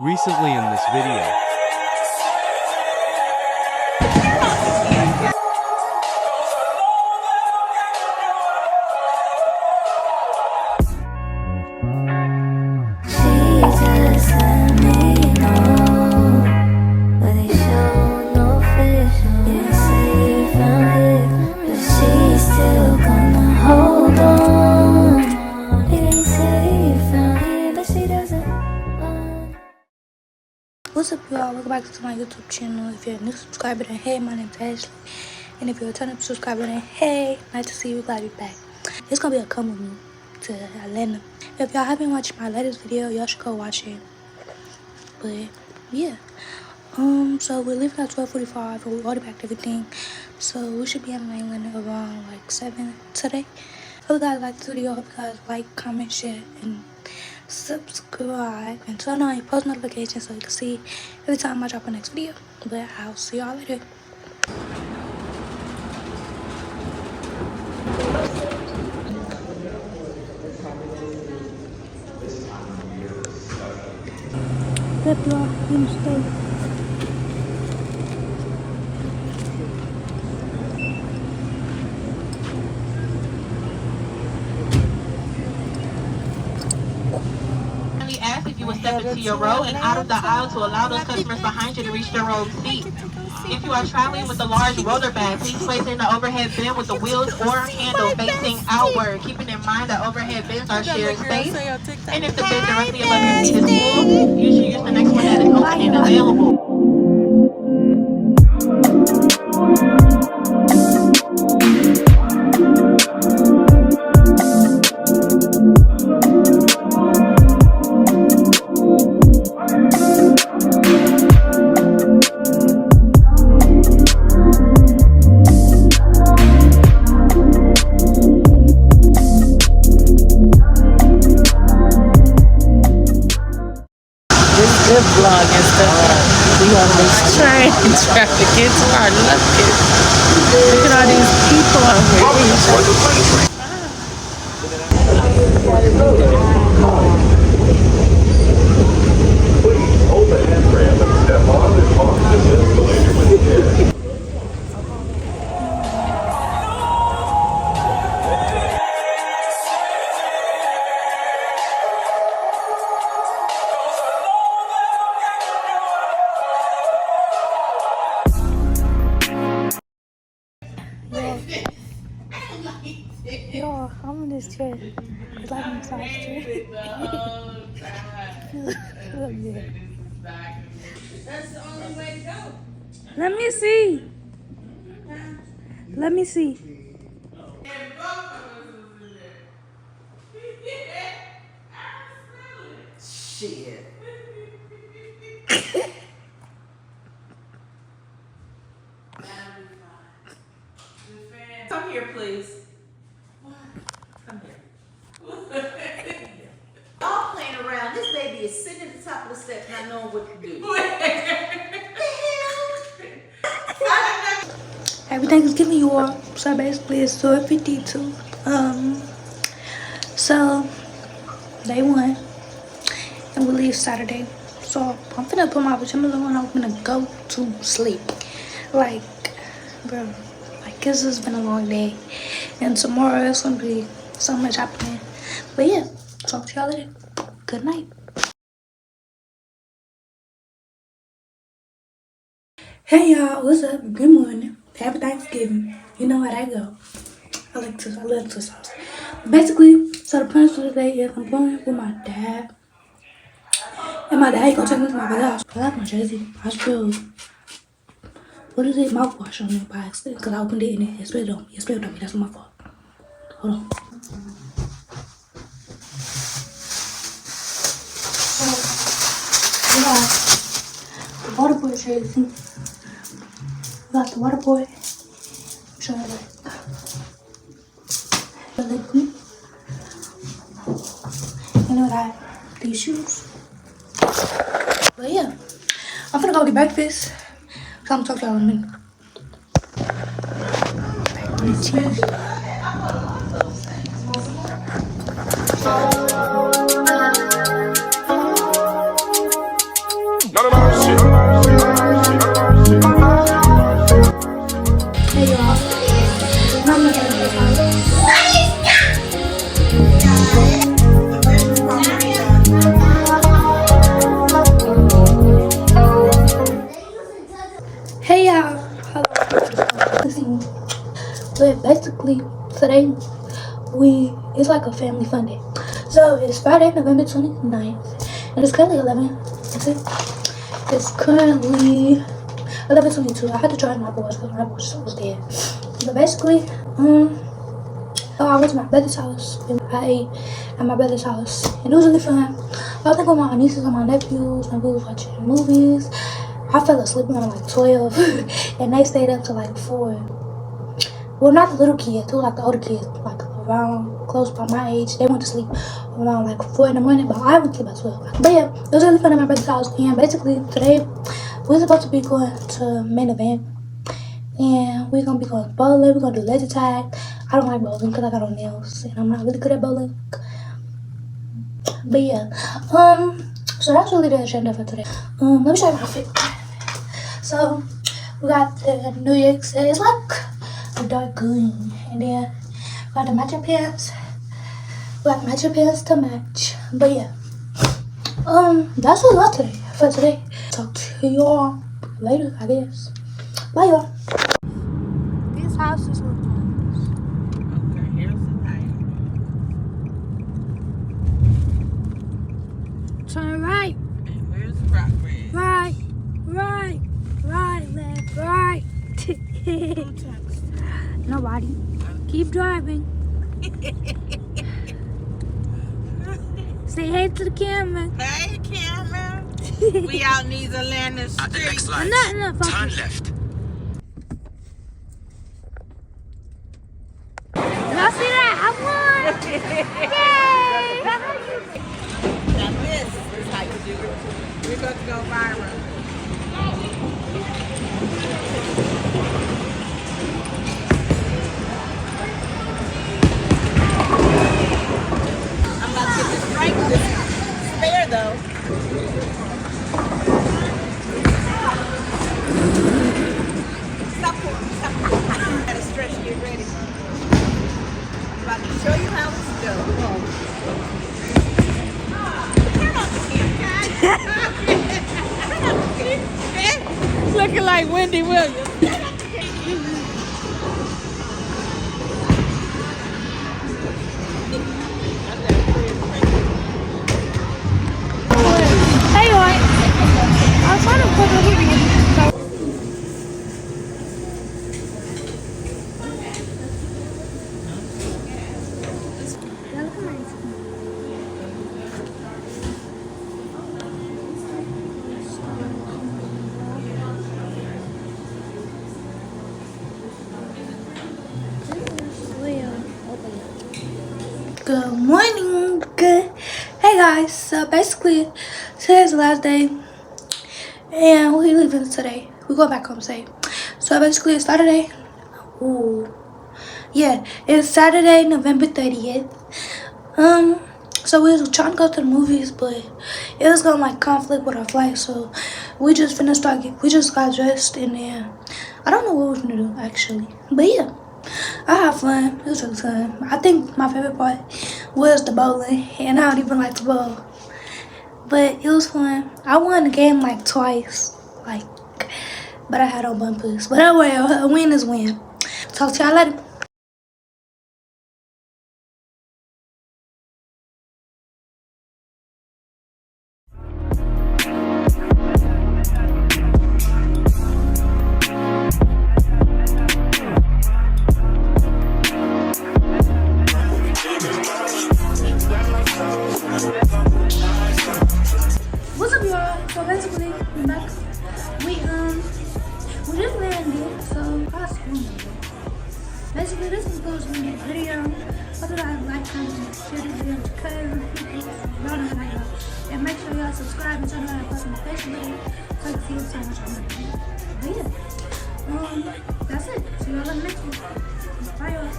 Recently in this video, what's up, y'all? Welcome back to my YouTube channel. If you're a new subscriber, then hey, my name's Ashley. And if you're a returning subscriber, then hey, nice to see you. Glad you're back. It's gonna be a come with me to Atlanta. If y'all haven't watched my latest video, y'all should go watch it. But yeah, so we're leaving at 12:45, and we already packed everything. So we should be in Atlanta around like 7 today. Hope you guys like this video. Hope you guys like, comment, share, and subscribe and turn on your post notifications so you can see every time I drop a next video. But I'll see y'all later. Yep, y'all, you stay. Ask if you would step into your row and out of the aisle to allow those customers behind you to reach their own seat. If you are traveling with a large roller bag, please place it in the overhead bin with the wheels or handle facing outward, keeping in mind that overhead bins are shared space. And if the bin directly above your seat is full, you should use the next one that is open and available. Good vlog and stuff. We on this train trying to get to our luggage. Look at all these people out here. Please hold the handrail and step on and off this escalator when you can. Yo, I'm in this chair. It's like a massage chair. Look good. That's the only way to go. Let me see. Let me see. And both of us was in there. I was feeling it. Shit. That'll be fine. The fan. Come here, please. Come here. All playing around. This baby is sitting at the top of the steps not knowing what to do. What the hell? Everything is giving you all. So basically it's 12:52. So day one. And we leave Saturday. So I'm finna put my pajamas on and I'm finna go to sleep. Like, bro, like this has been a long day. And tomorrow it's gonna be so much happening. But yeah, talk to y'all later. Good night. Hey y'all, what's up? Good morning. Happy Thanksgiving. You know how that go. I love to sauce. Basically, so the plan for today is I'm going with my dad. And my dad gonna take me to my house. I like my jersey. I spilled, what is it? Mouthwash on it by accident. Because I opened it and it spilled on me. It spilled on me. That's my fault. Hold on. So, we got the water boy jersey. We got the water boy. I'm trying to like the liquid. And then we got these shoes. But yeah, I'm gonna go get breakfast. So I'm gonna talk to y'all in a minute. Cheers. Hey y'all. I'm not gonna Hey y'all. Hello. Listen. But basically today it's like a family fun day. So it's Friday, November 29th, and it's currently 11. It's currently 11:22. I had to charge my watch because my watch was dead. But basically, I went to my brother's house and I ate at my brother's house, and it was really fun. I think with my nieces and my nephews, and we was watching movies. I fell asleep around like 12, and they stayed up till like 4. Well, not the little kids, too, like the older kids, like around close by my age. They went to sleep around like 4 in the morning, but I went to sleep at 12. But yeah, it was really fun at my brother's house. And basically, today we're supposed to be going to main event, and we're gonna be going bowling. We're gonna do laser tag. I don't like bowling because I got no nails, and I'm not really good at bowling. But yeah, so that's really the agenda for today. Let me show you my outfit. So we got the New York. It's like a dark green, and then we got the matching pants. We got matching pants to match. But yeah, that's what we got today. For today, talk to y'all later, I guess. Bye, y'all. This house is what Okay, here's the night. turn right, And where's the rock bridge? right, left, right. Nobody. Keep driving. Say hey to the camera. Hey, camera. We out in these Atlanta streets. At the next light, No, turn left. Y'all see that? I won! Yay! Now this is how you do it. We're about to go viral. I'm about to get this right with this spare though. Stop pouring. Gotta stretch and get ready. I'm about to show you how this goes. Turn off the camera. Looking like Wendy Williams. Hey, what? I was trying to put the video. Good morning. Good. Hey guys. So basically, today's the last day, and we leaving today. We go back home today. So basically, it's Saturday. Ooh, yeah, it's Saturday, November 30th. So we was trying to go to the movies, but it was gonna like conflict with our flight. So we just we just got dressed, and then I don't know what we're gonna do actually, but yeah. I had fun. It was really fun. I think my favorite part was the bowling, and I don't even like to bowl. But it was fun. I won the game like twice, but I had no bumpers. But oh well, a win is win. Talk to y'all later. What's up, y'all? So basically, we're back. We just landed, so I'll see you later. Basically, this is going to be a video. Hope you guys like, comment, and share this video to y'all know how I go. And make sure y'all subscribe and turn on that button notification so you can see what's so much on my video. But yeah, that's it. See y'all in the next one. Bye, y'all.